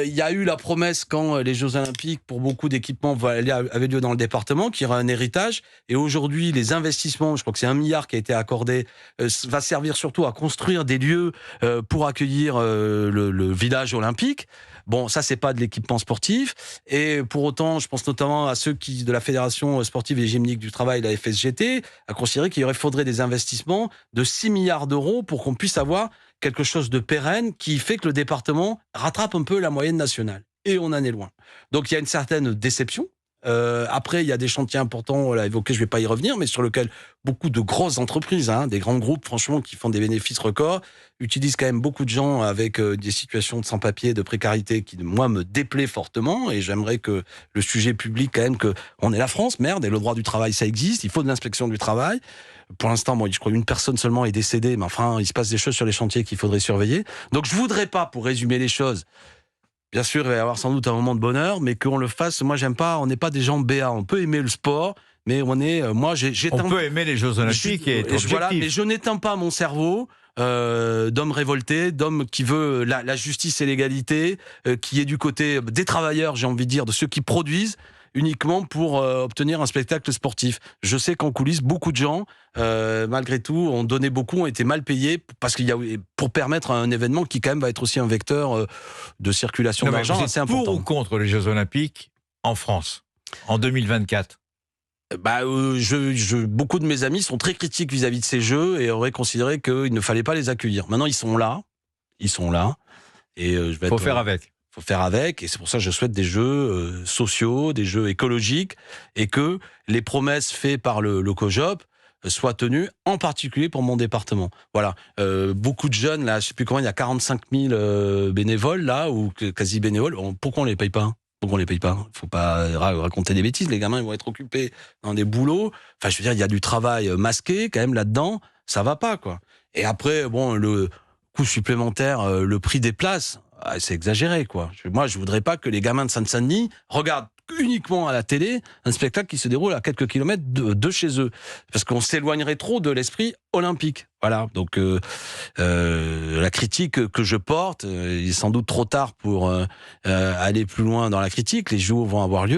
Il y a eu la promesse quand les Jeux Olympiques, pour beaucoup d'équipements, avaient lieu dans le département, qu'il y aurait un héritage. Et aujourd'hui, les investissements, je crois que c'est 1 milliard qui a été accordé, va servir surtout à construire des lieux pour accueillir le village olympique. Bon, ça, c'est pas de l'équipement sportif. Et pour autant, je pense notamment à ceux de la Fédération sportive et gymnique du travail, la FSGT, à considérer qu'il faudrait des investissements de 6 milliards d'euros pour qu'on puisse avoir quelque chose de pérenne qui fait que le département rattrape un peu la moyenne nationale. Et on en est loin. Donc il y a une certaine déception. Après, il y a des chantiers importants, on l'a évoqué, je ne vais pas y revenir, mais sur lesquels beaucoup de grosses entreprises, des grands groupes, franchement, qui font des bénéfices records, utilisent quand même beaucoup de gens avec des situations de sans-papiers, de précarité, qui, moi, me déplaît fortement. Et j'aimerais que le sujet public, quand même, on est la France, merde, et le droit du travail, ça existe, il faut de l'inspection du travail. Pour l'instant, moi, je crois qu'une personne seulement est décédée, mais enfin, il se passe des choses sur les chantiers qu'il faudrait surveiller. Donc, je voudrais pas, pour résumer les choses, bien sûr, il va y avoir sans doute un moment de bonheur, mais qu'on le fasse. Moi, j'aime pas. On n'est pas des gens béats. On peut aimer le sport, mais on est. On peut aimer les Jeux Olympiques et être objectif. Voilà, mais je n'éteins pas mon cerveau d'homme révolté, d'homme qui veut la justice et l'égalité, qui est du côté des travailleurs, j'ai envie de dire, de ceux qui produisent uniquement pour obtenir un spectacle sportif. Je sais qu'en coulisses, beaucoup de gens, malgré tout, ont donné beaucoup, ont été mal payés pour permettre un événement qui quand même va être aussi un vecteur de circulation d'argent assez important. Pour ou contre les Jeux Olympiques en France en 2024? Beaucoup de mes amis sont très critiques vis-à-vis de ces jeux et auraient considéré qu'il ne fallait pas les accueillir. Maintenant, ils sont là, et Faut faire avec. Faut faire avec, et c'est pour ça que je souhaite des jeux sociaux, des jeux écologiques, et que les promesses faites par le COJOP soient tenues, en particulier pour mon département. Voilà, beaucoup de jeunes, là, je sais plus combien, il y a 45 000 bénévoles, là, ou quasi bénévoles. Pourquoi on les paye pas ? Pourquoi on les paye pas ? Faut pas raconter des bêtises, les gamins ils vont être occupés dans des boulots. Enfin, je veux dire, il y a du travail masqué, quand même, là-dedans, ça va pas, quoi. Et après, bon, le coût supplémentaire, le prix des places, c'est exagéré, quoi. Moi, je voudrais pas que les gamins de Seine-Saint-Denis regardent uniquement à la télé un spectacle qui se déroule à quelques kilomètres de chez eux, parce qu'on s'éloignerait trop de l'esprit olympique. Voilà. Donc la critique que je porte, il est sans doute trop tard pour aller plus loin dans la critique. Les Jeux vont avoir lieu.